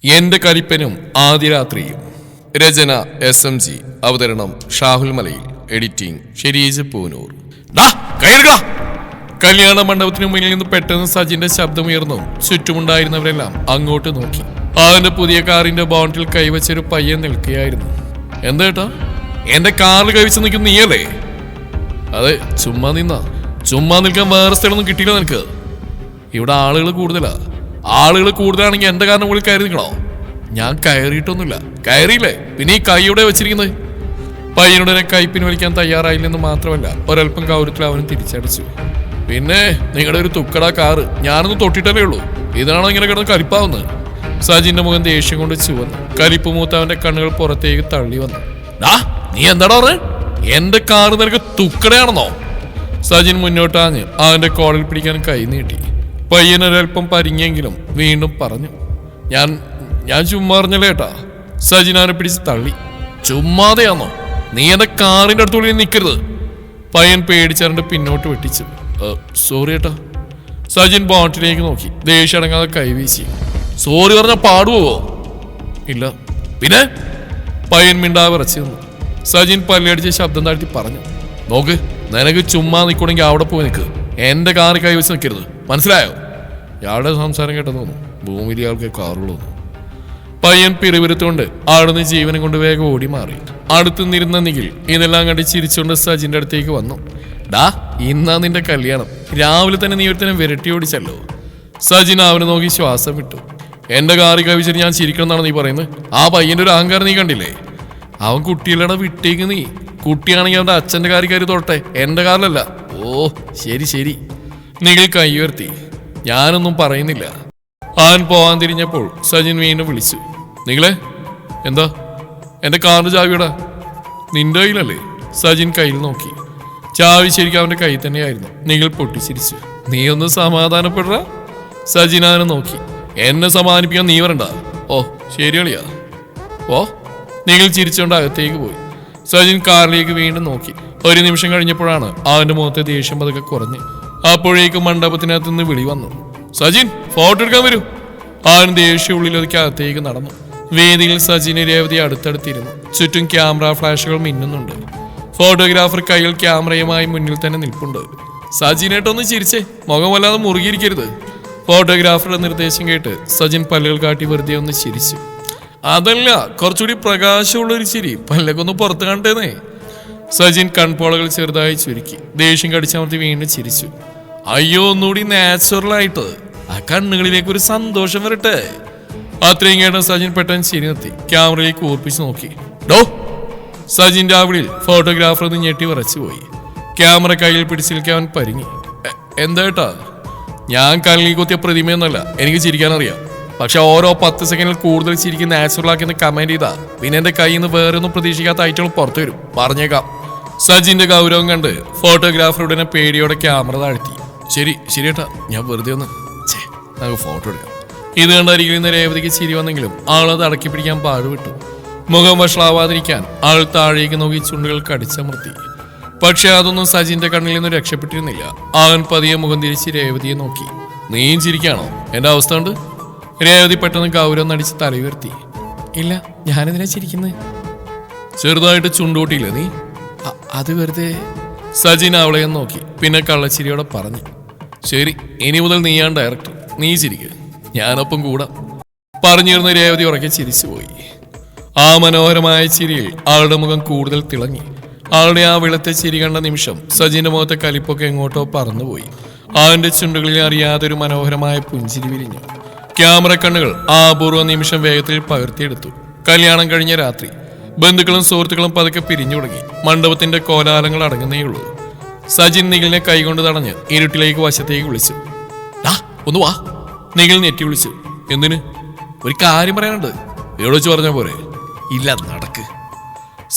എന്റെ കരിപ്പനും ആദ്യ രാത്രിയും. രചന SMG. അവതരണം ഷാഹുൽ മലയിൽ. എഡിറ്റിംഗ് ഷെരീജ് പൂനൂർ. കല്യാണ മണ്ഡപത്തിന് മുന്നിൽ നിന്ന് പെട്ടെന്ന് സജിന്റെ ശബ്ദമുയർന്നു. ചുറ്റുമുണ്ടായിരുന്നവരെല്ലാം അങ്ങോട്ട് നോക്കി. അവന്റെ പുതിയ കാറിന്റെ ബോണ്ടിൽ കൈവച്ചൊരു പയ്യൻ നിൽക്കുകയായിരുന്നു. എന്താ എന്റെ കാറിൽ കൈവച്ച് നിൽക്കുന്ന നീയല്ലേ? അതെ, ചുമ്മാ നിൽക്കാൻ വേറെ സ്ഥലമൊന്നും കിട്ടിയില്ല നിനക്ക്. ഇവിടെ ആളുകൾ കൂടുതലാ. ആളുകൾ കൂടുതലാണെങ്കിൽ എന്റെ കാരണം കൂടി കയറി നിൽക്കണോ? ഞാൻ കയറിയിട്ടൊന്നുമില്ല. കയറിയില്ലേ? പിന്നെ ഈ കൈ ഇവിടെ വെച്ചിരിക്കുന്നത്? പയ്യനുടനെ കൈപ്പിന് വലിക്കാൻ തയ്യാറായില്ലെന്ന് മാത്രമല്ല, ഒരൽപ്പം ഗൗരവത്തിൽ അവനും തിരിച്ചടിച്ചു. പിന്നെ നിങ്ങളുടെ ഒരു തുക്കട കാറ് ഞാനൊന്ന് തൊട്ടിട്ടല്ലേ ഉള്ളൂ, ഇതിനാണോ ഇങ്ങനെ കിടന്ന് കലിപ്പാവുന്നത്? സജിന്റെ മുഖം ദേഷ്യം കൊണ്ട് ചുവന്നു. കലിപ്പ് മൂത്ത് അവന്റെ കണ്ണുകൾ പുറത്തേക്ക് തള്ളി വന്നു. നീ എന്താടാ പറഞ്ഞേ? എന്റെ കാറ് നിനക്ക് തുക്കടയാണെന്നോ? സജിൻ മുന്നോട്ടാഞ്ഞ് അവന്റെ കോളിൽ പിടിക്കാൻ കൈ നീട്ടി. പയ്യനൊരൽപ്പം പരിങ്ങിയെങ്കിലും വീണ്ടും പറഞ്ഞു. ഞാൻ ചുമ്മാ പറഞ്ഞല്ലേ ഏട്ടാ. സജിൻ അവനെ പിടിച്ച് തള്ളി. ചുമ്മാതെയാണോ? നീ എന്റെ കാറിന്റെ അടുത്തുള്ളിൽ നിൽക്കരുത്. പയ്യൻ പേടിച്ചറിന്റെ പിന്നോട്ട് വെട്ടിച്ചു. സോറി ഏട്ടാ. സജിൻ ബോട്ടിലേക്ക് നോക്കി ദേഷ്യം അടങ്ങാതെ കൈവീശി. സോറി പറഞ്ഞ പാടുവോ? ഇല്ല. പിന്നെ? പയ്യൻ മിണ്ടാതെ വിറച്ചു നിന്നു. സജിൻ പല്ലടിച്ച് ശബ്ദം താഴ്ത്തി പറഞ്ഞു. നോക്ക്, നിനക്ക് ചുമ്മാ നിൽക്കണമെങ്കിൽ അവിടെ പോയി നിൽക്ക്. എന്റെ കാറ് കൈവച്ച് നിൽക്കരുത്, മനസ്സിലായോ? ഇയാളുടെ സംസാരം കേട്ടെന്ന് തോന്നുന്നു. ഭൂമിയിലെ ആൾക്ക് കാറുകളൊന്നും. പയ്യൻ പിറുപിരുത്തുകൊണ്ട് അവിടുന്ന് ജീവനം കൊണ്ട് വേഗം ഓടി മാറി. അടുത്ത് നിന്നിരുന്ന നിഖിൽ ഇതെല്ലാം കണ്ട് ചിരിച്ചുകൊണ്ട് സജിന്റെ അടുത്തേക്ക് വന്നു. ഇന്നാ നിന്റെ കല്യാണം, രാവിലെ തന്നെ നീ ഒരുത്തനെ വിരട്ടി ഓടിച്ചല്ലോ. സജിൻ അവനെ നോക്കി ശ്വാസം വിട്ടു. എന്റെ കാറി കവിച്ചിട്ട് ഞാൻ ചിരിക്കണം എന്നാണ് നീ പറയുന്നത്? ആ പയ്യന്റെ ഒരു അഹങ്കാരം നീ കണ്ടില്ലേ? അവൻ കുട്ടികളുടെ വിട്ടേക്ക്. നീ കുട്ടിയാണെങ്കിൽ അവന്റെ അച്ഛന്റെ കാറി കയറി തൊട്ടെ, എന്റെ കാറിലല്ല. ഓ ശരി. നിഖിൽ കൈ ഉയർത്തി. ഞാനൊന്നും പറയുന്നില്ല. അവൻ പോവാൻ തിരിഞ്ഞപ്പോൾ സജിൻ വീണ്ടും വിളിച്ചു. നിങ്ങളെ എന്താ? എന്റെ കാറിന്റെ ചാവിയുടെ നിന്റെ കയ്യിലല്ലേ? സജിൻ കയ്യിൽ നോക്കി. ചാവി ശരിക്കും അവന്റെ കയ്യിൽ തന്നെയായിരുന്നു. നിഖിൽ പൊട്ടിച്ചിരിച്ചു. നീ ഒന്ന് സമാധാനപ്പെട. സജിൻ അവനെ നോക്കി. എന്നെ സമാധാനിപ്പിക്കാൻ നീ വരണ്ട. ഓ ശരി കളിയാ. ഓ. നിഖിൽ ചിരിച്ചുകൊണ്ട് അകത്തേക്ക് പോയി. സജിൻ കാറിലേക്ക് വീണ്ടും നോക്കി. ഒരു നിമിഷം കഴിഞ്ഞപ്പോഴാണ് അവന്റെ മുഖത്തെ ദേഷ്യം പതുക്കെ കുറഞ്ഞ്. അപ്പോഴേക്കും മണ്ഡപത്തിനകത്ത് നിന്ന് വിളി വന്നു. സജിൻ, ഫോട്ടോ എടുക്കാൻ വരൂ. അവൻ ദേഷ്യ ഉള്ളിലൊതുക്കി അകത്തേക്ക് നടന്നു. വേദിയിൽ സജിന് രേവതി അടുത്തടുത്തിരുന്നു. ചുറ്റും ക്യാമറ ഫ്ലാഷുകൾ മിന്നുന്നുണ്ട്. ഫോട്ടോഗ്രാഫർ കയ്യിൽ ക്യാമറയുമായി മുന്നിൽ തന്നെ നിൽപ്പുണ്ട്. സജിനായിട്ടൊന്ന് ചിരിച്ചേ, മുഖം വല്ലാതെ മുറുകിയിരിക്കരുത്. ഫോട്ടോഗ്രാഫറുടെ നിർദ്ദേശം കേട്ട് സജിൻ പല്ലുകൾ കാട്ടി വെറുതെ ഒന്ന് ചിരിച്ചു. അതല്ല, കുറച്ചുകൂടി പ്രകാശമുള്ളൊരു ചിരി, പല്ലൊക്കെ പുറത്ത് കണ്ടേന്നേ. സജിൻ കൺപോളകൾ ചെറുതായി ചുരുക്കി ദേഷ്യം കടിച്ചമർത്തി വീണ്ടും ചിരിച്ചു. അയ്യോ, ഒന്നുകൂടി നാച്ചുറലായിട്ട് ആ കണ്ണുകളിലേക്ക് ഒരു സന്തോഷം വരട്ടെ. അത്രയും കേട്ട സജിൻ പെട്ടെന്ന് ചിരി നിർത്തി ക്യാമറയിലേക്ക് ഓർപ്പിച്ച് നോക്കി. സജിന്റെ ആവിളിൽ ഫോട്ടോഗ്രാഫർ ഒന്ന് ഞെട്ടി വിറച്ചുപോയി. ക്യാമറ കയ്യിൽ പിടിച്ചിരിക്കാൻ അവൻ പരിങ്ങി. എന്താ? ഞാൻ കല്ലിൽ കുത്തിയ പ്രതിമയൊന്നുമല്ല, എനിക്ക് ചിരിക്കാനറിയാം. പക്ഷെ ഓരോ 10 സെക്കൻഡിൽ കൂടുതൽ ചിരിക്കുന്ന നാച്ചുറലാക്കിയെന്ന് കമന്റ് ചെയ്താ പിന്നെ എന്റെ കയ്യിൽ നിന്ന് വേറെ ഒന്നും പ്രതീക്ഷിക്കാത്ത ഐറ്റങ്ങൾ പുറത്തു വരും, പറഞ്ഞേക്കാം. സജിന്റെ ഗൗരവം കണ്ട് ഫോട്ടോഗ്രാഫർ ഉടനെ പേടിയോടെ ക്യാമറ താഴ്ത്തി. ശരിയേട്ടാ, ഞാൻ വെറുതെ ഒന്ന് നമുക്ക് ഫോട്ടോ എടുക്കാം. ഇത് കണ്ടരികിൽ നിന്ന് രേവതിക്ക് ചിരി വന്നെങ്കിലും ആളത് അടക്കി പിടിക്കാൻ പാടുവിട്ടു. മുഖം വഷളാവാതിരിക്കാൻ ആൾ താഴേക്ക് നോക്കി ചുണ്ടുകൾ കടിച്ചമർത്തി. പക്ഷെ അതൊന്നും സജിന്റെ കണ്ണിൽ നിന്ന് രക്ഷപ്പെട്ടിരുന്നില്ല. അവൻ പതിയെ മുഖം തിരിച്ച് രേവതിയെ നോക്കി. നീയും ചിരിക്കാണോ? എന്റെ അവസ്ഥ ഉണ്ട്? രേവതി പെട്ടെന്ന് ഗൗരവം നടിച്ച് തലയുയർത്തി. ഇല്ല, ഞാനെന്തിനാ ചിരിക്കുന്നത്? ചെറുതായിട്ട് ചുണ്ടോട്ടിയില്ലേ നീ? അത് വെറുതെ. സജിൻ അവളെ നോക്കി പിന്നെ കള്ളച്ചിരിയോടെ പറഞ്ഞു. ശരി, ഇനി മുതൽ നീയാണ് ഡയറക്ടർ, നീ ചിരിക്കുക, ഞാനൊപ്പം കൂടാം. പറഞ്ഞിരുന്ന രേവതി ഉറക്കെ ചിരിച്ചുപോയി. ആ മനോഹരമായ ചിരിയിൽ ആളുടെ മുഖം കൂടുതൽ തിളങ്ങി. ആളുടെ ആ വെളുത്ത ചിരി കണ്ട നിമിഷം സജിന്റെ മുഖത്തെ കലിപ്പൊക്കെ എങ്ങോട്ടോ പറന്നുപോയി. അവന്റെ ചുണ്ടുകളിൽ അറിയാതൊരു മനോഹരമായ പുഞ്ചിരി വിരിഞ്ഞു. ക്യാമറ കണ്ണുകൾ ആ അപൂർവ നിമിഷം വേഗത്തിൽ പകർത്തിയെടുത്തു. കല്യാണം കഴിഞ്ഞ രാത്രി. ബന്ധുക്കളും സുഹൃത്തുക്കളും പതുക്കെ പിരിഞ്ഞു തുടങ്ങി. മണ്ഡപത്തിന്റെ കോലാഹലങ്ങൾ അടങ്ങുന്നേയുള്ളൂ. സജിൻ നിഖിലിനെ കൈകൊണ്ട് തടഞ്ഞ് ഇരുട്ടിലേക്ക് വശത്തേക്ക് വിളിച്ചു. ഒന്ന് വാ. നിഖിൽ ഞെട്ടി വിളിച്ചു. എന്തിന്? ഒരു കാര്യം പറയാനുണ്ട്. എവിടെ വെച്ച് പറഞ്ഞ പോരെ? ഇല്ല, നടക്ക്.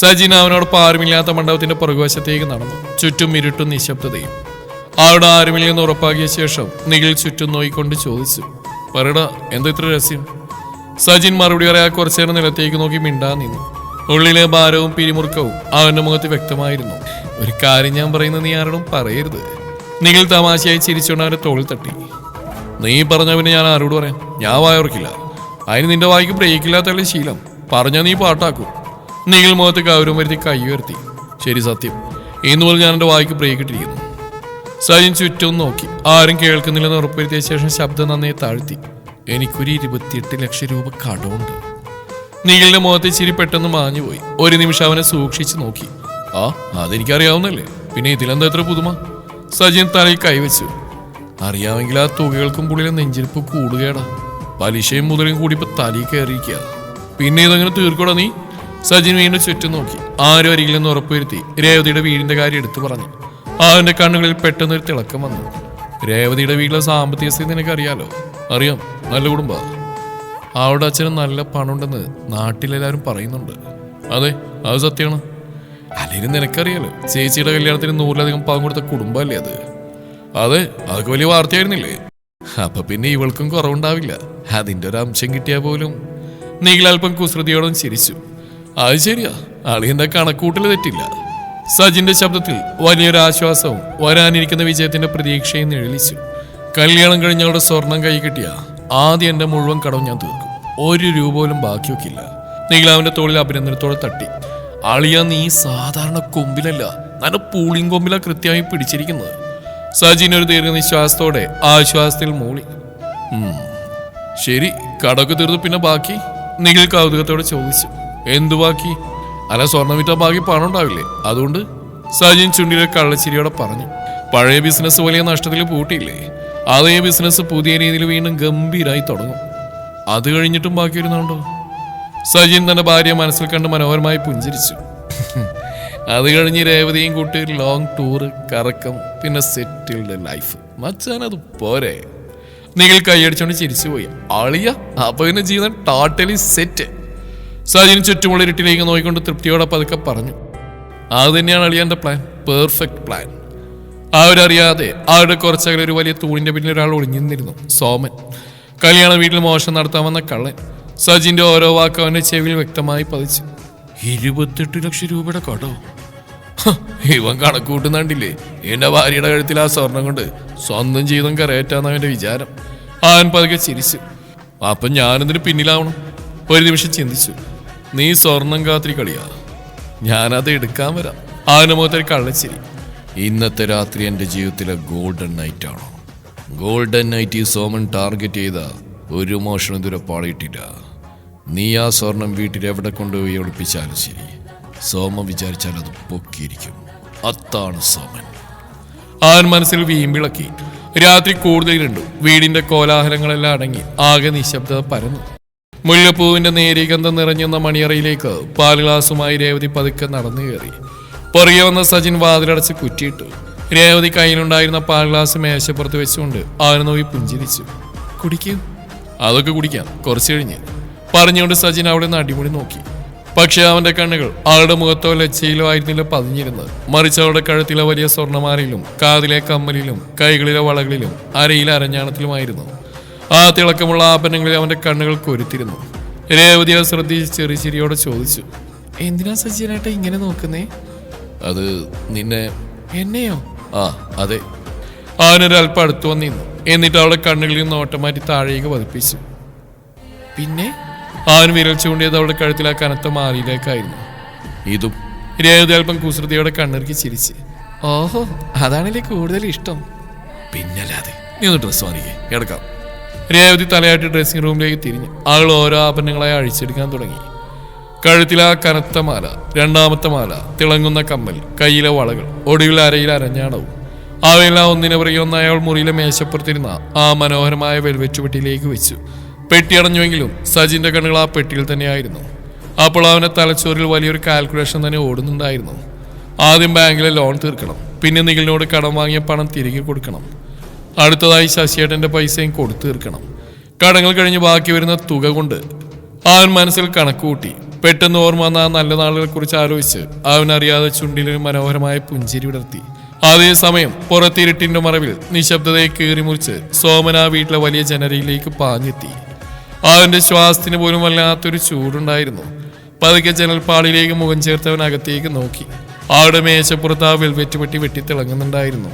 സജിൻ അവനോടൊപ്പം ആരുമില്ലാത്ത മണ്ഡപത്തിന്റെ പുറകുവശത്തേക്ക് നടന്നു. ചുറ്റും ഇരുട്ടും നിശബ്ദതയും. അവിടെ ആരുമില്ലെന്ന് ഉറപ്പാക്കിയ ശേഷം നിഖിൽ ചുറ്റും നോയിക്കൊണ്ട് ചോദിച്ചു. പറയടാ, എന്താ ഇത്ര രഹസ്യം? സജിൻ മറുപടി പറയാൻ കുറച്ചേരം നിലത്തേക്ക് നോക്കി മിണ്ടാ നിന്നു. ഉള്ളിലെ ഭാരവും പിരിമുറുക്കവും അവന്റെ മുഖത്ത് വ്യക്തമായിരുന്നു. ഒരു കാര്യം ഞാൻ പറയുന്നത് നീ ആരോടും പറയരുത്. നിഖിൽ തമാശയായി ചിരിച്ചുകൊണ്ട് അവന്റെ തോളിൽ തട്ടി. നീ പറഞ്ഞവന് ഞാൻ ആരോട് പറയാം? ഞാൻ വായോർക്കില്ല. അതിന് നിന്റെ വായിക്ക് ബ്രേക്കില്ലാത്തല്ലേ ശീലം. പറഞ്ഞാൽ നീ പാട്ടാക്കും. നിഖിൽ മുഖത്ത് ഗൗരവം വരുത്തി കൈ ഉയർത്തി. ശരി, സത്യം. ഇന്ന് മുതൽ ഞാൻ എൻ്റെ വായിക്ക് ബ്രേക്ക് ഇട്ടിരിക്കുന്നു. സജിൻ ചുറ്റും നോക്കി. ആരും കേൾക്കുന്നില്ലെന്ന് ഉറപ്പുവരുത്തിയ ശേഷം ശബ്ദം നന്നേ താഴ്ത്തി. എനിക്കൊരു 28 ലക്ഷം രൂപ കടമുണ്ട്. നിഖിലിന്റെ മുഖത്തെ ചിരി പെട്ടെന്ന് മാഞ്ഞുപോയി. ഒരു നിമിഷം അവനെ സൂക്ഷിച്ചു നോക്കി. ആ, അതെനിക്കറിയാവുന്നല്ലേ, പിന്നെ ഇതിലെന്താ എത്ര പുതുമ? സജിൻ തലയിൽ കൈവച്ചു. അറിയാമെങ്കിൽ ആ തുകകൾക്കും പുള്ളിയിലെ നെഞ്ചിരിപ്പ് കൂടുകയാണ്. പലിശയും മുതലും കൂടി ഇപ്പൊ തലയിൽ കയറിയിരിക്കുക. പിന്നെ ഇതങ്ങനെ തീർക്കൂടാ നീ? സജിൻ വീണ്ടും ചുറ്റും നോക്കി. ആരും അരികിലെന്ന് ഉറപ്പുവരുത്തി രേവതിയുടെ വീടിന്റെ കാര്യം എടുത്തു പറഞ്ഞു. അവന്റെ കണ്ണുകളിൽ പെട്ടെന്നൊരു തിളക്കം വന്നു. രേവതിയുടെ വീട്ടിലെ സാമ്പത്തിക സ്ഥിതി നിനക്കറിയാലോ? അറിയാം, നല്ല കുടുംബ. അവിടെ അച്ഛന് നല്ല പണമുണ്ടെന്ന് നാട്ടിലെല്ലാവരും പറയുന്നുണ്ട്. അതെ, അത് സത്യമാണ്. അല്ലെങ്കിൽ നിനക്കറിയാലോ, ചേച്ചിയുടെ കല്യാണത്തിന് 100ലധികം പവൻ കൊടുത്ത കുടുംബമല്ലേ അത്? അതെ, അതൊക്കെ വലിയ വാർത്തയായിരുന്നില്ലേ? അപ്പൊ പിന്നെ ഇവൾക്കും കുറവുണ്ടാവില്ല. അതിന്റെ ഒരു അംശം കിട്ടിയാൽ പോലും. നിഖിൽ അല്പം കുസൃതിയോടും ചിരിച്ചു. അത് ശരിയാ, അളിയന്റെ കണക്കൂട്ടൽ തെറ്റില്ല. സജിന്റെ ശബ്ദത്തിൽ വലിയൊരു ആശ്വാസവും വരാനിരിക്കുന്ന വിജയത്തിന്റെ പ്രതീക്ഷയും നിഴലിച്ചു. കല്യാണം കഴിഞ്ഞവളുടെ സ്വർണം കൈ കിട്ടിയ ആദ്യം എന്റെ മുഴുവൻ കടവും ഞാൻ തീർക്കും. 1 രൂപ പോലും ബാക്കി വെക്കില്ല. നിഖിലാവിന്റെ തോളിൽ അഭിനന്ദനത്തോടെ തട്ടി. അളിയ, നീ സാധാരണ കൊമ്പിലല്ല, നല്ല പൂളിയും കൊമ്പിലാ കൃത്യമായി പിടിച്ചിരിക്കുന്നത്. സജിൻ ഒരു ദീർഘനിശ്വാസത്തോടെ ആശ്വാസത്തിൽ മൂളി. ശരി, കടമൊക്കെ തീർന്നു, പിന്നെ ബാക്കി? നിഖിൽ കൗതുകത്തോടെ ചോദിച്ചു. എന്തു ബാക്കി? അല്ല, സ്വർണം വിറ്റ ബാക്കി പണം ഉണ്ടാവില്ലേ, അതുകൊണ്ട്? സജിൻ ചുണ്ടിലെ കള്ളച്ചിരിയോടെ പറഞ്ഞു. പഴയ ബിസിനസ് വലിയ നഷ്ടത്തിൽ പൂട്ടിയില്ലേ, അതേ ബിസിനസ് പുതിയ രീതിയിൽ വീണ്ടും ഗംഭീരായി തുടങ്ങും. അത് കഴിഞ്ഞിട്ടും ബാക്കി വരുന്നുണ്ടോ? സജിൻ തന്റെ ഭാര്യയെ മനസ്സിൽ കണ്ട് മനോഹരമായി പുഞ്ചിരിച്ചു. അത് കഴിഞ്ഞ് രേവതിയും കൂട്ടി ലോങ് ടൂറ്, കറക്കം, പിന്നെ സെറ്റിൽഡ് ലൈഫ്. മച്ചാനത് പോരെ? നിഖിൽ കൈയടിച്ചോണ്ട് ചിരിച്ചുപോയി. ആളിയ, അപ്പൊ പിന്നെ ജീവിതം ടോട്ടലി സെറ്റ്. സജിൻ ചുറ്റുമുള്ള ഇരുട്ടിലേക്ക് നോക്കിക്കൊണ്ട് തൃപ്തിയോടെ പതുക്കെ പറഞ്ഞു. അത് തന്നെയാണ് അളിയാന്റെ പ്ലാൻ, പെർഫെക്റ്റ് പ്ലാൻ. അവരറിയാതെ അവരുടെ കുറച്ചകലെ ഒരു വലിയ തൂണിന്റെ പിന്നിൽ ഒരാൾ ഒളിഞ്ഞിരുന്നു. സോമൻ, കല്യാണ വീട്ടിൽ മോഷണം നടത്താമെന്ന കള്ളൻ. സജിന്റെ ഓരോ വാക്കും അവന്റെ ചെവിയിൽ വ്യക്തമായി പതിച്ചു. 28 ലക്ഷം രൂപയുടെ കടോ? ഇവൻ കണക്കൂട്ടുന്നുണ്ടില്ലേ? എന്റെ ഭാര്യയുടെ കഴുത്തിൽ ആ സ്വർണം കൊണ്ട് സ്വന്തം ജീവിതം കരയറ്റാന്ന് അവന്റെ വിചാരം. അവൻ പതുക്കെ ചിരിച്ചു. അപ്പൊ ഞാനെന്തിനു പിന്നിലാവണം? ഒരു നിമിഷം ചിന്തിച്ചു. നീ സ്വർണം കാത്തിരി കളിയാ, ഞാനത് എടുക്കാൻ വരാം. അവന്റെ മുഖത്തൊരു കള്ളച്ചിരി. ഇന്നത്തെ രാത്രി എന്റെ ജീവിതത്തിലെ ഗോൾഡൻ നൈറ്റ് ആണോ? ഗോൾഡൻ നൈറ്റ് ഈ സോമൻ ടാർഗറ്റ് ചെയ്ത ഒരു മോഷണം ഇതുവരെ പാടിയിട്ടില്ല. നീ ആ സ്വർണം വീട്ടിൽ എവിടെ കൊണ്ടുപോയി ഒളിപ്പിച്ചാലും ശരി, സോമൻ വിചാരിച്ചാൽ അത് പൊക്കിയിരിക്കും. അതാണ് സോമൻ. അവൻ മനസ്സിൽ വീമ്പിളക്കി. രാത്രി കൂടുതൽ കണ്ടു. വീടിന്റെ കോലാഹലങ്ങളെല്ലാം അടങ്ങി ആകെ നിശബ്ദത പരന്നു. മുല്ലപ്പൂവിന്റെ നേരിയ ഗന്ധം നിറഞ്ഞുന്ന മണിയറയിലേക്ക് പാൽ ഗ്ലാസുമായി രേവതി പതുക്കെ നടന്നു കയറി. പുറകെ വന്ന സജിൻ വാതിലടച്ച് കുറ്റിയിട്ടു. രേവതി കയ്യിലുണ്ടായിരുന്ന പാൽ ഗ്ലാസ് മേശപ്പുറത്ത് വെച്ചുകൊണ്ട് അവനെ നോക്കി പുഞ്ചിരിച്ചു. കുടിക്കൂ. അതൊക്കെ കുടിക്കാം, കുറച്ച് കഴിഞ്ഞ്, പറഞ്ഞുകൊണ്ട് സജിൻ അവിടെ നിന്ന് അടിമുടി നോക്കി. പക്ഷെ അവന്റെ കണ്ണുകൾ അവളുടെ മുഖത്തോ ലജ്ജയിലോ ആയിരുന്നില്ല പതിഞ്ഞിരുന്നത്. മറിച്ച് അവളുടെ കഴുത്തിലെ വലിയ സ്വർണ്ണമാലയിലും കാതിലെ കമ്മലിലും കൈകളിലെ വളകളിലും അരയിലെ അരഞ്ഞാണത്തിലുമായിരുന്നു. ആ തിളക്കമുള്ള ആഭരണങ്ങളിൽ അവന്റെ കണ്ണുകൾ കൊരുത്തിരുന്നു. രേവതിയെ ശ്രദ്ധിച്ച് ചെറിയ ചിരിയോടെ ചോദിച്ചു. എന്തിനാ സജിനായിട്ട് ഇങ്ങനെ നോക്കുന്നേ? അത് നിന്നെ. എന്നെയോ? ആ, അതെ. അവനൊരു അല്പം അടുത്തു വന്നിരുന്നു. എന്നിട്ട് അവളുടെ കണ്ണുകളിൽ നിന്ന് ഓട്ടം മാറ്റി താഴേക്ക് പതിപ്പിച്ചു. പിന്നെ അവൻ വിരൽ ചൂണ്ടിയത് അവളുടെ കഴുത്തിൽ ആ കനത്ത മാലയിലേക്കായിരുന്നു. ഇതും. രേവതി അല്പം കുസൃതിയോടെ കണ്ണിറുക്കി ചിരിച്ച്. ഓഹോ, അതാണല്ലേ കൂടുതൽ ഇഷ്ടം. പിന്നല്ലാതെ. നീ ഒന്ന് ഡ്രസ്സ് വാങ്ങിക്കേ, കിടക്കാം. രേവതി തലയാട്ടി ഡ്രസ്സിംഗ് റൂമിലേക്ക് തിരിഞ്ഞ് അവൾ ഓരോ ആഭരണങ്ങളായി അഴിച്ചെടുക്കാൻ തുടങ്ങി. കഴുത്തിലെ ആ കനത്ത മാല, രണ്ടാമത്തെ മാല, തിളങ്ങുന്ന കമ്മൽ, കയ്യിലെ വളകൾ, ഒടുവിൽ അരയിൽ അരഞ്ഞാണവും. അവയെല്ലാം ഒന്നിനെ പുറകെ ഒന്നായി അവൾ മുറിയിലെ മേശപ്പുറത്തിരുന്ന ആ മനോഹരമായ വെൽവെറ്റ് പെട്ടിയിലേക്ക് വെച്ചു. പെട്ടി അടഞ്ഞുവെങ്കിലും സജിന്റെ കണ്ണുകൾ ആ പെട്ടിയിൽ തന്നെയായിരുന്നു. അപ്പോൾ അവന്റെ തലച്ചോറിൽ വലിയൊരു കാൽക്കുലേഷൻ തന്നെ ഓടുന്നുണ്ടായിരുന്നു. ആദ്യം ബാങ്കിലെ ലോൺ തീർക്കണം, പിന്നെ നിഖിലിനോട് കടം വാങ്ങിയ പണം തിരികെ കൊടുക്കണം, അടുത്തതായി ശശിയേട്ടന്റെ പൈസയും കൊടുത്തു തീർക്കണം. കടങ്ങൾ കഴിഞ്ഞ് ബാക്കി വരുന്ന തുക കൊണ്ട് അവൻ മനസ്സിൽ കണക്കുകൂട്ടി. പെട്ടെന്ന് ഓർമ്മ വന്ന ആ നല്ല നാളുകളെ കുറിച്ച് ആലോചിച്ച് അവനറിയാതെ ചുണ്ടിലൊരു മനോഹരമായ പുഞ്ചിരി വിടർത്തി. അതേസമയം പുറത്തിരുട്ടിന്റെ മറവിൽ നിശബ്ദതയെ കീറിമുറിച്ച് സോമൻ ആ വീട്ടിലെ വലിയ ജനലയിലേക്ക് പാഞ്ഞെത്തി. അവന്റെ ശ്വാസത്തിന് പോലും വല്ലാത്തൊരു ചൂടുണ്ടായിരുന്നു. പതുക്കെ ജനൽപ്പാളിലേക്ക് മുഖം ചേർത്തവൻ അകത്തേക്ക് നോക്കി. അവിടെ മേശപ്പുറത്ത് ആ വെൽവെറ്റ് പെട്ടി വെട്ടിത്തിളങ്ങുന്നുണ്ടായിരുന്നു.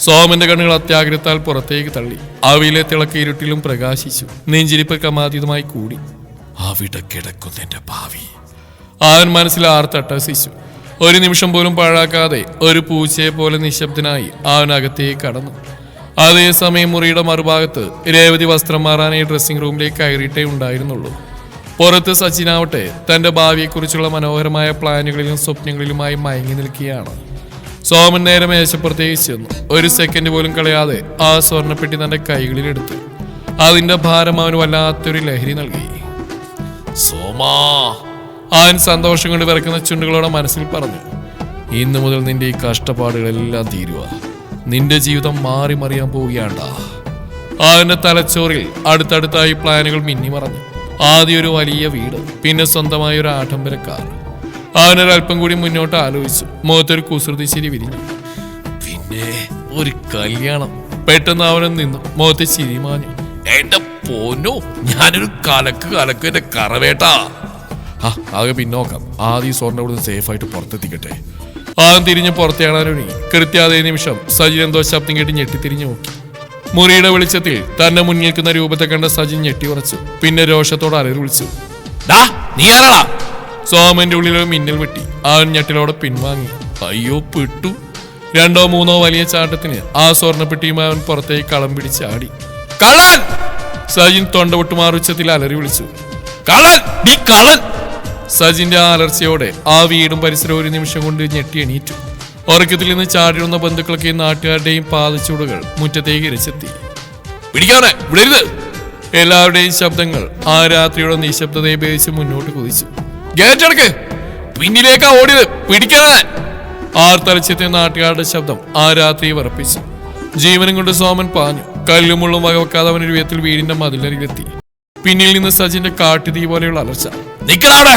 സോമന്റെ കണ്ണുകൾ അത്യാഗ്രഹത്താൽ പുറത്തേക്ക് തള്ളി. അവയിലെ തിളക്ക ഇരുട്ടിലും പ്രകാശിച്ചു. നെഞ്ചിരിപ്പ് ക്രമാതീതമായി കൂടി. അവിടെ കിടക്കുന്ന എന്റെ ഭാവി അവൻ മനസ്സിൽ ആർത്തട്ടഹസിച്ചു. ഒരു നിമിഷം പോലും പാഴാക്കാതെ ഒരു പൂച്ചയെ പോലെ നിശബ്ദനായി അവൻ അകത്തേക്ക് കടന്നു. അതേസമയം മുറിയുടെ മറുഭാഗത്ത് രേവതി വസ്ത്രം മാറാനായി ഡ്രസ്സിംഗ് റൂമിലേക്ക് കയറിയിട്ടേ ഉണ്ടായിരുന്നുള്ളൂ. പുറത്ത് സച്ചിനാവട്ടെ തന്റെ ഭാവിയെക്കുറിച്ചുള്ള മനോഹരമായ പ്ലാനുകളിലും സ്വപ്നങ്ങളിലുമായി മയങ്ങി നിൽക്കുകയാണ്. സോമൻ നേരെ മേശപ്പുറത്തേക്ക് ചെന്നു. ഒരു സെക്കൻഡ് പോലും കളയാതെ ആ സ്വർണ്ണപ്പെട്ടി തന്റെ കൈകളിലെടുത്തു. അതിന്റെ ഭാരം അവന് വല്ലാത്തൊരു ലഹരി നൽകി. സോമാ, അവൻ സന്തോഷം കൊണ്ട് വിറക്കുന്ന ചുണ്ടുകളോടെ മനസ്സിൽ പറഞ്ഞു. ഇന്നു മുതൽ നിന്റെ ഈ കഷ്ടപ്പാടുകളെല്ലാം തീരുക. നിന്റെ ജീവിതം മാറി മറിയാൻ പോവുകയാണ്ടാ. അവന്റെ തലച്ചോറിൽ അടുത്തടുത്തായി പ്ലാനുകൾ മിന്നി മറഞ്ഞു. ആദ്യം ഒരു വലിയ വീട്, പിന്നെ സ്വന്തമായ ഒരു ആഡംബര കാർ. അവനൊരല്പം കൂടി മുന്നോട്ട് ആലോചിച്ചു. മുഖത്തൊരു കുസൃതി ചിരി വിരിഞ്ഞു. പിന്നെ ഒരു കല്യാണം. പെട്ടെന്ന് അവനും നിന്നു. മുഖത്ത് ചിരി മാഞ്ഞു. എന്റെ പൊന്നോ, ഞാനൊരു കലക്ക് എന്റെ കറവേട്ടാ. ആകെ പിന്നോക്കാം. ആദ്യം സ്വർണ്ണ ഇവിടുന്ന് സേഫായിട്ട് പുറത്തെത്തിക്കട്ടെ. അവൻ തിരിഞ്ഞ് പുറത്തേണാനൊരുങ്ങി. കൃത്യാതേ നിമിഷം സജിൻ എന്തോ ശബ്ദം കേട്ട് ഞെട്ടിത്തിരിഞ്ഞു നോക്കി. മുറിയുടെ വെളിച്ചത്തിൽ തന്നെ മുന്നിൽ നിൽക്കുന്ന രൂപത്തെ കണ്ട സജിൻ ഞെട്ടി ഉറച്ചു. പിന്നെ രോഷത്തോടെ അലറി വിളിച്ചു. നീ ആരാടാ? സോമന്റെ ഉള്ളിലൊരു മിന്നൽ വെട്ടി. അവൻ ഞെട്ടിലോടെ പിൻവാങ്ങി. അയ്യോ പെട്ടു. 2 or 3 വലിയ ചാട്ടത്തിന് ആ സ്വർണ്ണപ്പെട്ടിയുമായി അവൻ പുറത്തേക്ക് കളം പിടിച്ചാടി. കള്ളൻ! സജിൻ തൊണ്ട പൊട്ടുമാറുച്ചത്തിൽ അലറി വിളിച്ചു. കള്ളൻ! നീ കള്ളൻ! സജിന്റെ ആ അലർച്ചയോടെ ആ വീടും പരിസരവും ഒരു നിമിഷം കൊണ്ട് ഞെട്ടി എണീറ്റു. ഉറക്കത്തിൽ നിന്ന് ചാടിയുന്ന ബന്ധുക്കളൊക്കെയും നാട്ടുകാരുടെയും പാദച്ചൂടുകൾ മുറ്റത്തേക്ക് ഇരച്ചെത്തി. പിടിക്കാനെ വിടരുത്! എല്ലാവരുടെയും ശബ്ദങ്ങൾ ആ രാത്രിയുടെ നിശബ്ദതയെ ഭേദിച്ച് മുന്നോട്ട് കുതിച്ചു. ഗേറ്റടക്ക്! പിന്നിലേക്കാ ഓടിയത്! പിടിക്കാനാൻ! ആർത്തലച്ചെത്തിയ നാട്ടുകാരുടെ ശബ്ദം ആ രാത്രി വിറപ്പിച്ചു. ജീവനും കൊണ്ട് സോമൻ പാഞ്ഞു. കല്ലും മുള്ളും വകവെക്കാതെ അവനൊരു വിധത്തിൽ വീടിന്റെ മതിലരികിലെത്തി. പിന്നിൽ നിന്ന് സജിന്റെ കാട്ടുതീ പോലെയുള്ള അലർച്ച. നിക്കവിടെ!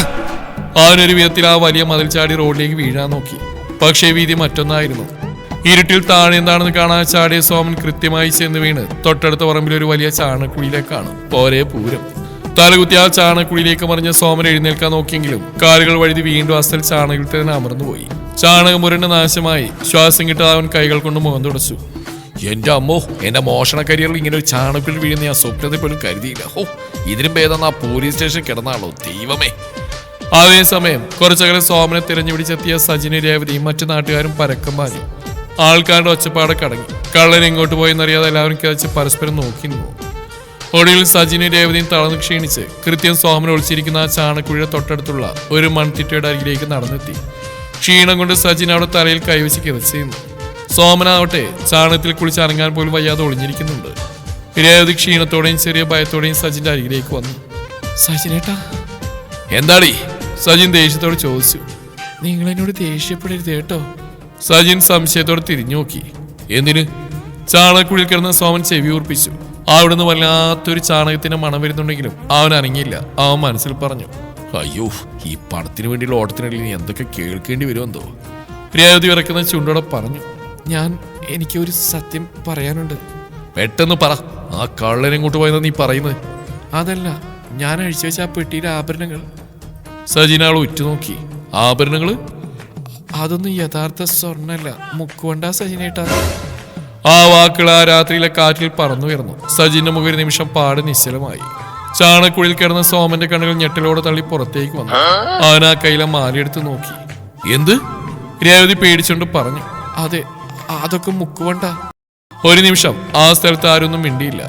അവനൊരു വിധത്തിൽ ആ വലിയ മതിൽ ചാടി റോഡിലേക്ക് വീഴാൻ നോക്കി. പക്ഷേ വീതി മറ്റൊന്നായിരുന്നു. ഇരുട്ടിൽ താഴെ എന്താണെന്ന് കാണാൻ ചാടിയ സോമൻ കൃത്യമായി ചെന്ന് വീണ് തൊട്ടടുത്ത പറമ്പിൽ ഒരു വലിയ ചാണക്കുഴിയിലേക്കാണ്. പോരെ പൂരം. തലകുത്തി ആ ചാണക്കുഴിയിലേക്ക് മറിഞ്ഞ സോമൻ എഴുന്നേൽക്കാൻ നോക്കിയെങ്കിലും കാലുകൾ വഴുതി വീണ്ടും അസ്ഥൽ ചാണകത്തിൽ തന്നെ അമർന്നുപോയി. ചാണകം മുരണ്ട് നാശമായി. ശ്വാസം കിട്ടാതെ അവൻ കൈകൾ കൊണ്ട് മുഖം തുടച്ചു. എന്റെ അമ്മോ, എന്റെ മോഷണ കരിയറിൽ ഇങ്ങനെ ഒരു ചാണകത്തിൽ വീഴുന്ന ഞാൻ സ്വപ്നത്തെ പോലും കരുതിയില്ല. ഇതിനും ഭേദം ആ പോലീസ് സ്റ്റേഷൻ കിടന്നാളോ ദൈവമേ. അതേസമയം കുറച്ചകലെ സോമനെ തിരഞ്ഞുപിടിച്ചെത്തിയ സജിന് രേവതിയും മറ്റു നാട്ടുകാരും പരക്കം പാഞ്ഞു. ആൾക്കാരുടെ ഒച്ചപ്പാടെ കടങ്ങി. കള്ളൻ എങ്ങോട്ട് പോയെന്നറിയാതെ എല്ലാവരും കിതച്ച് പരസ്പരം നോക്കി നിന്നു. ഒടുവിൽ സജിന് രേവതിയും തളർന്ന് ക്ഷീണിച്ച് കൃത്യം സോമൻ ഒളിച്ചിരിക്കുന്ന ആ ചാണക്കുഴിയുടെ തൊട്ടടുത്തുള്ള ഒരു മൺതിട്ടയുടെ അരികിലേക്ക് നടന്നെത്തി. ക്ഷീണം കൊണ്ട് സജിൻ അവിടെ തലയിൽ കൈവച്ച് കിതച്ചിരുന്നു. സോമനാവട്ടെ ചാണകത്തിൽ കുളിച്ച് അനങ്ങാൻ പോലും വയ്യാതെ ഒളിഞ്ഞിരിക്കുന്നുണ്ട്. രേവതി ക്ഷീണത്തോടെയും ചെറിയ ഭയത്തോടെയും സജിന്റെ അരികിലേക്ക് വന്നു. സജിനേട്ടാ. എന്താടി? സജിൻ ദേഷ്യത്തോട് ചോദിച്ചു. നിങ്ങൾ എന്നോട് ദേഷ്യപ്പെടരുത് കേട്ടോ. സജിൻ സംശയത്തോടെ തിരിഞ്ഞു നോക്കി. എന്തിന്? ചാണകക്കുഴിയിൽ കിടന്ന സോമൻ ചെവി ഉറപ്പിച്ചു. അവിടുന്ന് വല്ലാത്തൊരു ചാണകത്തിന്റെ മണം വരുന്നുണ്ടെങ്കിലും അവൻ അനങ്ങിയില്ല. അവൻ മനസ്സിൽ പറഞ്ഞു, അയ്യോ, ഈ പണത്തിന് വേണ്ടിയുള്ള ഓട്ടത്തിനിടയിൽ എന്തൊക്കെ കേൾക്കേണ്ടി വരുമെന്തോ. രേവതി വിറക്കുന്ന ചുണ്ടോടെ പറഞ്ഞു. എനിക്കൊരു സത്യം പറയാനുണ്ട്. പെട്ടെന്ന് പറ. ആ കള്ളനെ ഇങ്ങോട്ട് പോയെന്നാ നീ പറയുന്നത്? അതല്ല, ഞാൻ അഴിച്ചു വെച്ച ആ പെട്ടിയിലെ ആഭരണങ്ങൾ. സജിനാൾ ഉറ്റുനോക്കി. ആഭരണങ്ങള്? അതൊന്നും യഥാർത്ഥ സ്വർണ്ണല്ല, മുക്കുകൊണ്ടാ സജിനേട്ടാ. ആ വാക്കുകൾ ആ രാത്രിയിലെ കാറ്റിൽ പറന്നുയർന്നു. സജിന്റെ മുഖം ഒരു നിമിഷം പാടെ നിശ്ചലമായി. ചാണക്കുഴിയിൽ കിടന്ന സോമന്റെ കണ്ണുകൾ ഞെട്ടലോടെ തള്ളി പുറത്തേക്ക് വന്നു. അവൻ ആ കയ്യിലെ മാലയെടുത്ത് നോക്കി. എന്ത്? രേവതി പേടിച്ചുകൊണ്ട് പറഞ്ഞു. അതെ, അതൊക്കെ മുക്കുകൊണ്ട. ഒരു നിമിഷം ആ സ്ഥലത്ത് ആരൊന്നും മിണ്ടിയില്ല.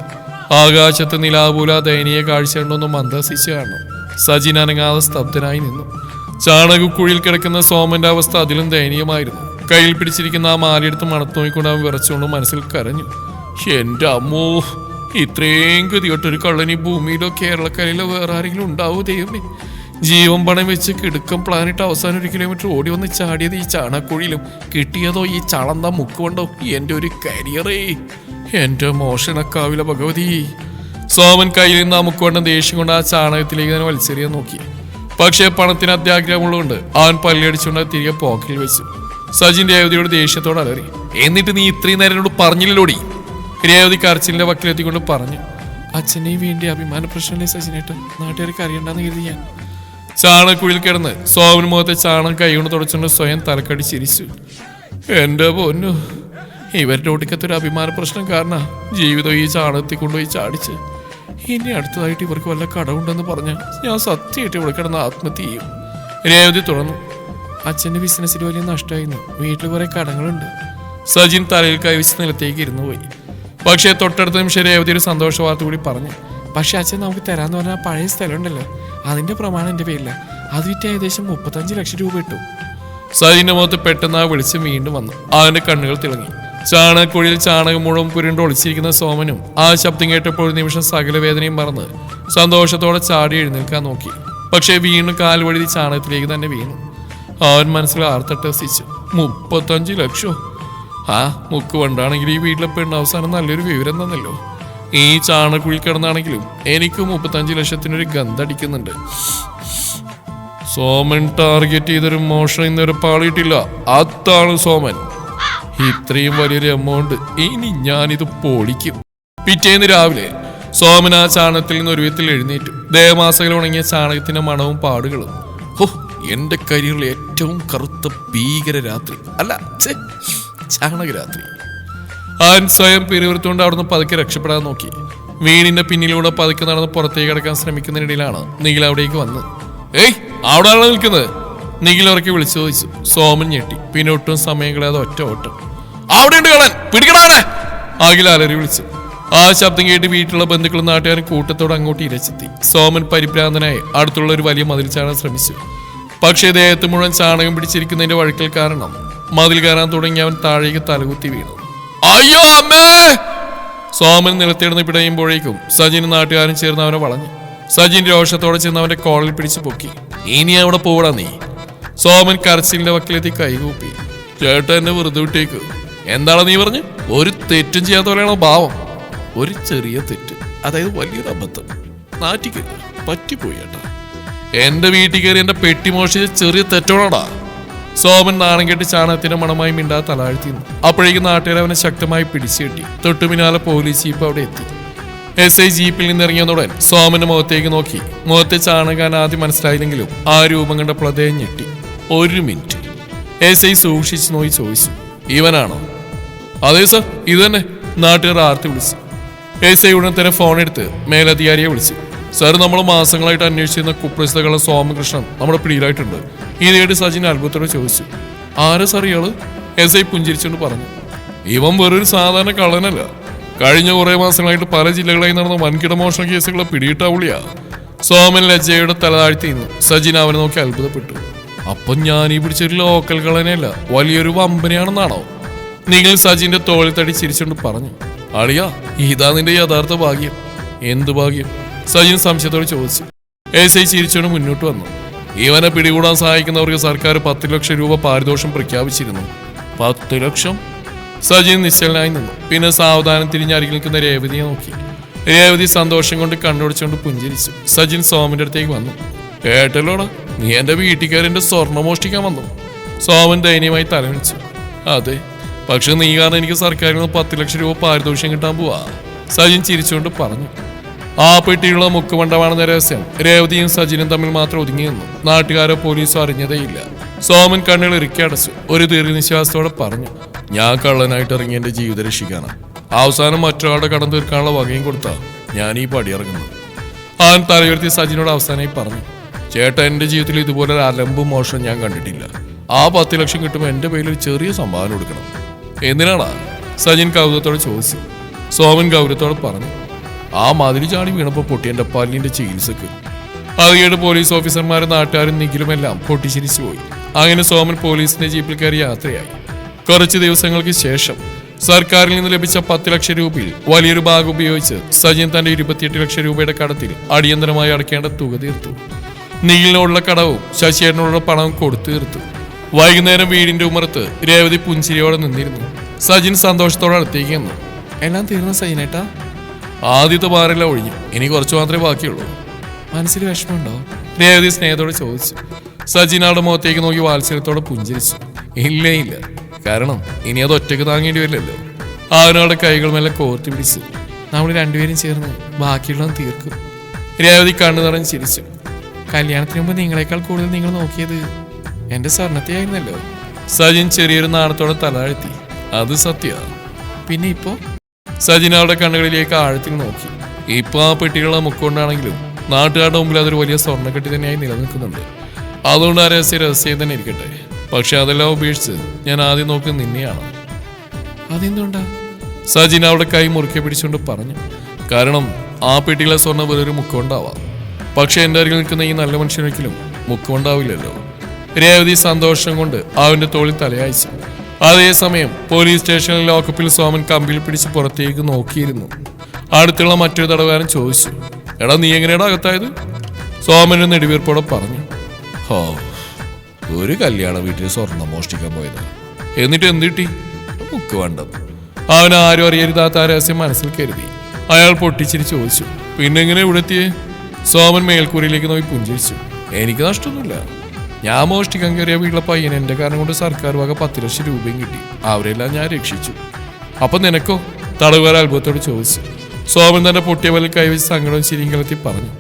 ആകാശത്ത് നിലാപൂല ദയനീയ കാഴ്ച കണ്ടൊന്നും മന്ദസിച്ച് കാണുന്നു. സജിൻ അനങ്ങാതെ സ്തബ്ധനായി നിന്നു. ചാണകക്കുഴിയിൽ കിടക്കുന്ന സോമന്റെ അവസ്ഥ അതിലും ദയനീയമായിരുന്നു. കയ്യിൽ പിടിച്ചിരിക്കുന്ന ആ മാലയെടുത്ത് മണത്ത് നോക്കിക്കൊണ്ട് അവൻ വിറച്ചുകൊണ്ട് മനസ്സിൽ കരഞ്ഞു. എന്റെ അമ്മോ, ഇത്രയും ഗതികെട്ടൊരു കള്ളനി ഭൂമിയിലോ കേരളക്കരയിലോ വേറെ ആരെങ്കിലും ഉണ്ടാവോ ദൈവമേ. ജീവൻ പണം വെച്ച് കിടുക്കം പ്ലാനിട്ട് അവസാനം 1 കിലോമീറ്റർ ഓടി വന്ന് ചാടിയത് ഈ ചാണക്കുഴിയിലും കിട്ടിയതോ ഈ ചളന്ത മുക്കുകൊണ്ടോ. എന്റെ ഒരു കരിയറേ, എന്റെ മോഷണക്കാവിലെ ഭഗവതി. സോമൻ കയ്യിൽ നിന്ന് ആ മുക്കുകൊണ്ടം ദേഷ്യം കൊണ്ട് ആ ചാണകത്തിലേക്ക് തന്നെ വലിച്ചെറിയാൻ നോക്കി. പക്ഷേ പണത്തിന് അത്യാഗ്രഹമുള്ളതുകൊണ്ട് അവൻ പല്ലിയടിച്ചുകൊണ്ട് തിരികെ പോക്കറ്റിൽ വെച്ചു. സജിൻ രേവതിയോട് ദേഷ്യത്തോടെ അലറി. എന്നിട്ട് നീ ഇത്രയും നേരം എന്നോട് പറഞ്ഞില്ലല്ലോടി? രേവതി കരച്ചിലിന്റെ വക്കിലെത്തിക്കൊണ്ട് പറഞ്ഞു. അച്ഛനെയും വേണ്ടി അഭിമാന പ്രശ്നമല്ലേ സജിനേട്ടൻ, നാട്ടുകാർക്ക് അറിയണ്ടെന്ന് കരുതി ഞാൻ. ചാണക്കുഴിയിൽ കിടന്ന് സോമൻ മുഖത്തെ ചാണം കൈകൊണ്ട് തുടച്ചുകൊണ്ട് സ്വയം തലക്കടി ചിരിച്ചു. എന്റെ പൊന്നു, ഇവരുടെ ഒടുക്കത്തൊരു അഭിമാന പ്രശ്നം കാരണം ജീവിതം ഈ ചാണകത്തിൽ കൊണ്ടുപോയി ചാടിച്ച്. ഇനി അടുത്തതായിട്ട് ഇവർക്ക് വല്ല കടമുണ്ടെന്ന് പറഞ്ഞാൽ ഞാൻ സത്യമായിട്ട് ഇവിടെ കിടന്ന് ആത്മഹത്യ ചെയ്യും. രേവതി തുടർന്നു. അച്ഛൻ്റെ ബിസിനസ്സിൽ വലിയ നഷ്ടമായിരുന്നു. വീട്ടിൽ കുറെ കടങ്ങളുണ്ട്. സജിൻ തലയിൽ കൈവച്ച് നിലത്തേക്ക് ഇരുന്നു പോയി. പക്ഷേ തൊട്ടടുത്ത നിമിഷം രേവതി ഒരു സന്തോഷ വാർത്ത കൂടി പറഞ്ഞു. പക്ഷെ അച്ഛൻ നമുക്ക് തരാന്ന് പറഞ്ഞാൽ പഴയ സ്ഥലം ഉണ്ടല്ലോ, അതിന്റെ പ്രമാണം എൻ്റെ പേരില്ല. അത് വിറ്റ് ഏകദേശം 35 ലക്ഷം രൂപ കിട്ടും. സജിന്റെ മുഖത്ത് പെട്ടെന്ന് ആ വെളിച്ചം വീണ്ടും വന്നു. അവന്റെ കണ്ണുകൾ തിളങ്ങി. ചാണകക്കുഴിയിൽ ചാണകം മുഴുവൻ പുരണ്ട് ഒളിച്ചിരിക്കുന്ന സോമനും ആ ശബ്ദം കേട്ടപ്പോൾ ഒരു നിമിഷം സകല വേദനയും മറന്ന് സന്തോഷത്തോടെ ചാടി എഴുന്നേൽക്കാൻ നോക്കി. പക്ഷേ വീണ്ടും കാൽവഴുതി ചാണകത്തിലേക്ക് തന്നെ വീണു. അവൻ മനസ്സിൽ ആർത്തട്ടസിച്ചു. 35 ലക്ഷം! ആ മുക്ക് കൊണ്ടാണെങ്കിൽ ഈ വീട്ടിലെ പെണ്ണ് അവസാനം നല്ലൊരു വിവരം തന്നല്ലോ. ഈ ചാണകക്കുഴിയിൽ കിടന്നാണെങ്കിലും എനിക്ക് 35 ലക്ഷത്തിനൊരു ഗന്ധടിക്കുന്നുണ്ട്. സോമൻ ടാർഗറ്റ് ചെയ്തൊരു മോഷണം ഇന്നൊരു പാളിയിട്ടില്ല. അതാണ് സോമൻ. ഇത്രയും വലിയൊരു എമൗണ്ട് ഇനി ഞാനിത് പൊളിക്കും. പിറ്റേന്ന് രാവിലെ സോമൻ ആ ചാണകത്തിൽ നിന്ന് ഒരു വിധത്തിൽ എഴുന്നേറ്റു. ദേവമാസകൾ ഉണങ്ങിയ ചാണകത്തിന്റെ മണവും പാടുകളും. ഹോ, എന്റെ കരിയറിൽ ഏറ്റവും കറുത്ത ഭീകര രാത്രി അല്ല, ചാണകരാത്രി. അവൻ സ്വയം പിരിവൃത്തുകൊണ്ട് അവിടുന്ന് പതുക്കെ രക്ഷപ്പെടാൻ നോക്കി. വീടിന്റെ പിന്നിലൂടെ പതുക്കെ നടന്ന് പുറത്തേക്ക് കിടക്കാൻ ശ്രമിക്കുന്നതിനിടയിലാണ് നിഖിൽ അവിടേക്ക് വന്നത്. ഏയ്, അവിടെയാണോ നിൽക്കുന്നത്? നിഖിൽ ഉറക്കി വിളിച്ചു ചോദിച്ചു. സോമൻ ഞെട്ടി. പിന്നെ ഒട്ടും സമയം കളയാതെ ഒറ്റ ഓട്ടം. അവിടെയുണ്ട് കളൻ, പിടിക്കണേ! അഖിൽ അലറി വിളിച്ചു. ആ ശബ്ദം കേട്ട് വീട്ടിലുള്ള ബന്ധുക്കളും നാട്ടുകാരും കൂട്ടത്തോടെ അങ്ങോട്ട് ഇരച്ചെത്തി. സോമൻ പരിഭ്രാന്തനായി അടുത്തുള്ള ഒരു വലിയ മതിൽ ചാടാൻ ശ്രമിച്ചു. പക്ഷേ ദേഹത്ത് മുഴുവൻ ചാണകം പിടിച്ചിരിക്കുന്നതിന്റെ വഴുക്കൽ കാരണം മതിൽ കയറാൻ തുടങ്ങി അവൻ താഴേക്ക് തലകുത്തി വീണു. അയ്യോ അമ്മേ! സോമൻ നിലത്തിടുന്ന് പിടയുമ്പോഴേക്കും സജിനും നാട്ടുകാരും ചേർന്ന് അവനെ വളഞ്ഞു. സജിൻ രോഷത്തോടെ ചെന്ന് അവന്റെ കോളിൽ പിടിച്ചു പൊക്കി. ഇനി അവിടെ പോടാ നീ! സോമൻ കരച്ചിലിന്റെ വക്കിലെത്തി കൈകൂപ്പി. ചേട്ടാ എന്നെ വെറുതെ വിട്ടേക്ക്. എന്താണ് നീ പറഞ്ഞു? ഒരു തെറ്റും ചെയ്യാത്ത പോലെയാണോ ഭാവം? ഒരു ചെറിയ തെറ്റ്, അതായത് വലിയൊരു അബദ്ധം. നാറ്റിക്കരുത്, പറ്റിപ്പോയി ചേട്ടാ. എന്റെ വീട്ടിൽ കയറി എന്റെ പെട്ടി മോഷിച്ച ചെറിയ തെറ്റോടാ. സോമൻ നാണം കെട്ടി ചാണകത്തിന്റെ മണമായി മിണ്ടാതെ തലാഴ്ത്തിയിരുന്നു. അപ്പോഴേക്കും നാട്ടുകാർ അവനെ ശക്തമായി പിടിച്ചു കെട്ടി. തൊട്ടു പിന്നാലെ പോലീസ് ജീപ്പ് അവിടെ എത്തി. SI ജീപ്പിൽ നിന്നിറങ്ങിയതോടെ സോമന്റെ മുഖത്തേക്ക് നോക്കി. മുഖത്തെ ചാണകാൻ ആദ്യം മനസ്സിലായില്ലെങ്കിലും ആ രൂപം കണ്ടപ്പോൾ അദ്ദേഹം ഞെട്ടി. 1 മിനിറ്റ്. SI സൂക്ഷിച്ചു നോക്കി ചോദിച്ചു. ഇവനാണോ? അതെ സർ, ഇത് തന്നെ. നാട്ടുകാർ ആർത്തി വിളിച്ചു. SI ഉടൻ തന്നെ ഫോൺ എടുത്ത് മേലധികാരിയെ വിളിച്ചു. സാർ, നമ്മൾ മാസങ്ങളായിട്ട് അന്വേഷിച്ചിരുന്ന കുപ്രസിദ്ധ സോമകൃഷ്ണൻ നമ്മുടെ പിടിയിലായിട്ടുണ്ട്. ഇത് കേട്ട് സജിൻ അത്ഭുതത്തോടെ ചോദിച്ചു. ആരാ സാർ ഇയാള്? SI പുഞ്ചിരിച്ചുകൊണ്ട് പറഞ്ഞു. ഇവൻ വേറൊരു സാധാരണ കള്ളനല്ല. കഴിഞ്ഞ കുറെ മാസങ്ങളായിട്ട് പല ജില്ലകളായി നടന്ന വൻകിട മോഷണ കേസുകളെ പിടിയിട്ടാവുള്ളിയാ. സോമൻ ലജ്ജയുടെ തല താഴ്ത്തിയിരുന്നു. സജിൻ അവനെ നോക്കി അത്ഭുതപ്പെട്ടു. അപ്പം ഞാൻ ഈ പിടിച്ചൊരു ലോക്കൽ കള്ളനെയല്ല, വലിയൊരു വമ്പനെയാണെന്നാണോ? നിങ്ങൾ സജിന്റെ തോളിൽ തടി ചിരിച്ചുകൊണ്ട് പറഞ്ഞു. അളിയാ, ഇതാ നിന്റെ യഥാർത്ഥ ഭാഗ്യം. എന്ത് ഭാഗ്യം? സജിൻ സംശയത്തോടെ ചോദിച്ചു. SI ചിരിച്ചുകൊണ്ട് മുന്നോട്ട് വന്നു. ഇവനെ പിടികൂടാൻ സഹായിക്കുന്നവർക്ക് സർക്കാർ 10 ലക്ഷം രൂപ പാരിതോഷം പ്രഖ്യാപിച്ചിരുന്നു. 10 ലക്ഷം? സജിൻ നിശ്ചലനായി നിന്നു. പിന്നെ സാവധാനം തിരിഞ്ഞരികിൽ നിൽക്കുന്ന രേവതിയെ നോക്കി. രേവതി സന്തോഷം കൊണ്ട് കണ്ണുടച്ചുകൊണ്ട് പുഞ്ചിരിച്ചു. സജിൻ സോമന്റെ അടുത്തേക്ക് വന്നു. കേട്ടല്ലോടാ, നീ എന്റെ വീട്ടുകാരന്റെ സ്വർണ്ണം മോഷ്ടിക്കാൻ വന്നു. സോമൻ ദയനീയമായി തലവെച്ചു. അതെ, പക്ഷെ നീ കാരണം എനിക്ക് സർക്കാരിൽ നിന്ന് 10 ലക്ഷം രൂപ പാരിതോഷം കിട്ടാൻ പോവാ. സജിൻ ചിരിച്ചുകൊണ്ട് പറഞ്ഞു. ആ പെട്ടിയുള്ള മുക്കുമണ്ടമാണെന്ന രഹസ്യം രേവതിയും സജിനും തമ്മിൽ മാത്രം ഒതുങ്ങി നിന്നു. നാട്ടുകാരോ പോലീസോ അറിഞ്ഞതേയില്ല. സോമൻ കണ്ണുകൾ ഇറുക്കി അടച്ചു. ഒരു ദീർഘനിശ്വാസത്തോടെ പറഞ്ഞു. ഞാൻ കള്ളനായിട്ട് ഇറങ്ങി എന്റെ ജീവിതം രക്ഷിക്കാനാണ്. അവസാനം മറ്റൊരാളുടെ കടം തീർക്കാനുള്ള വകയും കൊടുത്താ ഞാൻ ഈ പടിയിറങ്ങുന്നു. അവൻ തലയുയർത്തി സജിനോട് അവസാനമായി പറഞ്ഞു. ചേട്ടാ, എന്റെ ജീവിതത്തിൽ ഇതുപോലെ ഒരു അലമ്പും മോഷണം ഞാൻ കണ്ടിട്ടില്ല. ആ 10 ലക്ഷം കിട്ടുമ്പോൾ എന്റെ പേരിൽ ഒരു ചെറിയ സംഭാവന കൊടുക്കണം. എന്തിനാടാ? സജിൻ കൗതുകത്തോടെ ചോദിച്ചു. സോമൻ ഗൗരവത്തോടെ പറഞ്ഞു. ആ മതിൽ ചാടി വീണപ്പോൾ പൊട്ടി എന്റെ പല്ലിന്റെ ചികിത്സക്ക്. അത് കേട്ട് പോലീസ് ഓഫീസർമാരും നാട്ടുകാരും നിഖിലുമെല്ലാം പൊട്ടിച്ചിരിച്ചു പോയി. അങ്ങനെ സോമൻ പോലീസിന്റെ ജീപ്പിൽ കയറി യാത്രയായി. കുറച്ച് ദിവസങ്ങൾക്ക് ശേഷം സർക്കാരിൽ നിന്ന് ലഭിച്ച 10 ലക്ഷം രൂപയിൽ വലിയൊരു ഭാഗം ഉപയോഗിച്ച് സജിൻ തന്റെ 28 ലക്ഷം രൂപയുടെ കടത്തിൽ അടിയന്തരമായി അടയ്ക്കേണ്ട തുക തീർത്തു. നിഖിലിനോടുള്ള കടവും ശശിയേട്ടനോടുള്ള പണവും കൊടുത്തു തീർത്തു. വൈകുന്നേരം വീടിന്റെ ഉമ്മറത്ത് രേവതി പുഞ്ചിരിയോടെ നിന്നിരുന്നു. സജിൻ സന്തോഷത്തോടെ അടുത്തേക്ക് വന്നു. എല്ലാം തീർന്ന സജിനേട്ടാ? ആദ്യത്തെ ഭാരെല്ലാം ഒഴിഞ്ഞു, ഇനി കുറച്ചു മാത്രമേ ബാക്കിയുള്ളൂ. മനസ്സിൽ വിഷമമുണ്ടോ? രേവതി സ്നേഹത്തോടെ ചോദിച്ചു. സജിനാളുടെ മുഖത്തേക്ക് നോക്കി വാത്സല്യത്തോടെ പുഞ്ചിരിച്ചു. ഇല്ല, കാരണം ഇനി അത് ഒറ്റയ്ക്ക് താങ്ങേണ്ടി വരില്ലല്ലോ. അവനോടെ കൈകൾ മേലെ കോർത്തി പിടിച്ചു. നമ്മൾ രണ്ടുപേരും ചേർന്ന് ബാക്കിയുള്ളതും തീർക്കും. രേവതി കണ്ണു നിറഞ്ഞ് ചിരിച്ചു. കല്യാണത്തിന് മുമ്പ് നിങ്ങളെക്കാൾ കൂടുതൽ നിങ്ങൾ നോക്കിയത് എന്റെ സ്വർണ്ണത്തെ ആയിരുന്നല്ലോ. സജിൻ ചെറിയൊരു നാണത്തോടെ തലഴ്ത്തി. അത് സത്യ. പിന്നെ ഇപ്പോ? സജിൻ അവരുടെ കണ്ണുകളിലേക്ക് ആഴത്തിൽ നോക്കി. ഇപ്പൊ ആ പെട്ടികളുടെ മുക്കൊണ്ടാണെങ്കിലും നാട്ടുകാരുടെ മുമ്പിൽ അതൊരു വലിയ സ്വർണ്ണക്കെട്ടി തന്നെയായി നിലനിൽക്കുന്നുണ്ട്. അതുകൊണ്ട് ആ രഹസ്യം തന്നെ ഇരിക്കട്ടെ. പക്ഷെ അതെല്ലാം ഉപേക്ഷിച്ച് ഞാൻ ആദ്യം നോക്കുന്നത് നിന്നെയാണ്. അതെന്തുകൊണ്ടാ? സജിൻ അവളുടെ കൈ മുറുക്കെ പിടിച്ചുകൊണ്ട് പറഞ്ഞു. കാരണം ആ പെട്ടികളെ സ്വർണ്ണ വേറൊരു മുക്കൊണ്ടാവാം. പക്ഷെ എൻ്റെ അരികിൽ നിൽക്കുന്ന ഈ നല്ല മനുഷ്യനൊരിക്കലും മുക്കൊണ്ടാവില്ലല്ലോ. രേവതി സന്തോഷം കൊണ്ട് അവന്റെ തോളിൽ തലയായിച്ചു. അതേസമയം പോലീസ് സ്റ്റേഷനിൽ ലോക്കപ്പിൽ സോമൻ കമ്പിൽ പിടിച്ച് പുറത്തേക്ക് നോക്കിയിരുന്നു. അടുത്തുള്ള മറ്റൊരു തടവുകാരൻ ചോദിച്ചു, എടാ നീ എങ്ങനെയാടാ അകത്തായത്? സോമൻ നെടുവീർപ്പോടെ പറഞ്ഞു, ഹോ, ഒരു കല്യാണ വീട്ടിൽ സ്വർണം മോഷ്ടിക്കാൻ പോയത്. എന്നിട്ട് എന്ത് കിട്ടി? മുക്ക് വേണ്ടത്. അവൻ ആരും അറിയരുതാത്ത ആ രഹസ്യം മനസ്സിൽ കരുതി. അയാൾ പൊട്ടിച്ചിരി ചോദിച്ചു, പിന്നെങ്ങനെ ഇവിടെ എത്തിയേ? സോമൻ മേൽക്കൂരയിലേക്ക് നോക്കി പുഞ്ചിരിച്ചു. എനിക്ക് നഷ്ടമൊന്നുമില്ല. ഞാൻ മോഷ്ടിക്കാൻ കയറിയ വീട്ടിലെ പയ്യൻ എന്റെ കാരണം കൊണ്ട് സർക്കാർ വക 10 ലക്ഷം രൂപയും കിട്ടി. അവരെല്ലാം ഞാൻ രക്ഷിച്ചു. അപ്പൊ നിനക്കോ? തടവുകാർ അത്ഭുതത്തോട് ചോദിച്ചു. സോമൻ തന്റെ പൊട്ടിയ പല്ലിൽ കൈവച്ച് സങ്കടവും ചിരിയും കലർത്തി പറഞ്ഞു,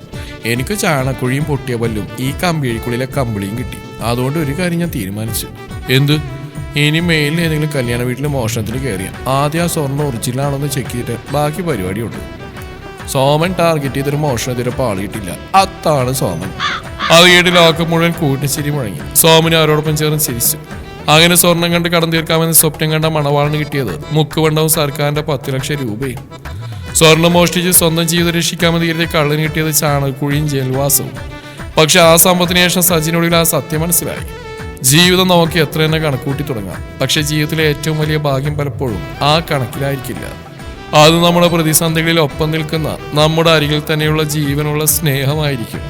എനിക്ക് ചാണക്കുഴിയും പൊട്ടിയ പല്ലും ഈ കമ്പിഴിക്കുള്ളിലെ കമ്പിളിയും കിട്ടി. അതുകൊണ്ട് ഒരു കാര്യം ഞാൻ തീരുമാനിച്ചു. എന്ത്? ഇനി മേലിൽ ഏതെങ്കിലും കല്യാണ വീട്ടിൽ മോഷണത്തിന് കയറിയ ആദ്യം ആ സ്വർണ്ണം ഒറിജിനലാണെന്ന് ചെക്ക് ചെയ്തിട്ട് ബാക്കി പരിപാടിയുണ്ട്. സോമൻ ടാർഗറ്റ് ചെയ്തൊരു മോഷണത്തിന് പാളി കിട്ടില്ല. അതാണ് സോമൻ. അത് കേട്ട് ലോകം മുഴുവൻ കൂട്ടിച്ചിരി മുഴങ്ങി. സോമന് അവരോടൊപ്പം ചേർന്ന് ചിരിച്ചു. അങ്ങനെ സ്വർണം കണ്ട് കടം തീർക്കാമെന്ന് സ്വപ്നം കണ്ട മണവാളിന് കിട്ടിയത് മുക്കുവണ്ടവും സർക്കാരിന്റെ 10 ലക്ഷം രൂപയും. സ്വർണം മോഷ്ടിച്ച് സ്വന്തം ജീവിതം രക്ഷിക്കാമെന്ന് കരുതിയ കള്ളന് കിട്ടിയത് ചാണകക്കുഴിയും ജയിൽവാസവും. പക്ഷെ ആ സമ്പത്തിന് ശേഷം സജിനൊടുവിൽ ആ സത്യം മനസ്സിലായി. ജീവിതം നമുക്ക് എത്ര തന്നെ കണക്കൂട്ടി തുടങ്ങാം, പക്ഷെ ജീവിതത്തിലെ ഏറ്റവും വലിയ ഭാഗ്യം പലപ്പോഴും ആ കണക്കിലായിരിക്കില്ല. അത് നമ്മുടെ പ്രതിസന്ധികളിൽ ഒപ്പം നിൽക്കുന്ന നമ്മുടെ അരികിൽ തന്നെയുള്ള ജീവനുള്ള സ്നേഹമായിരിക്കും.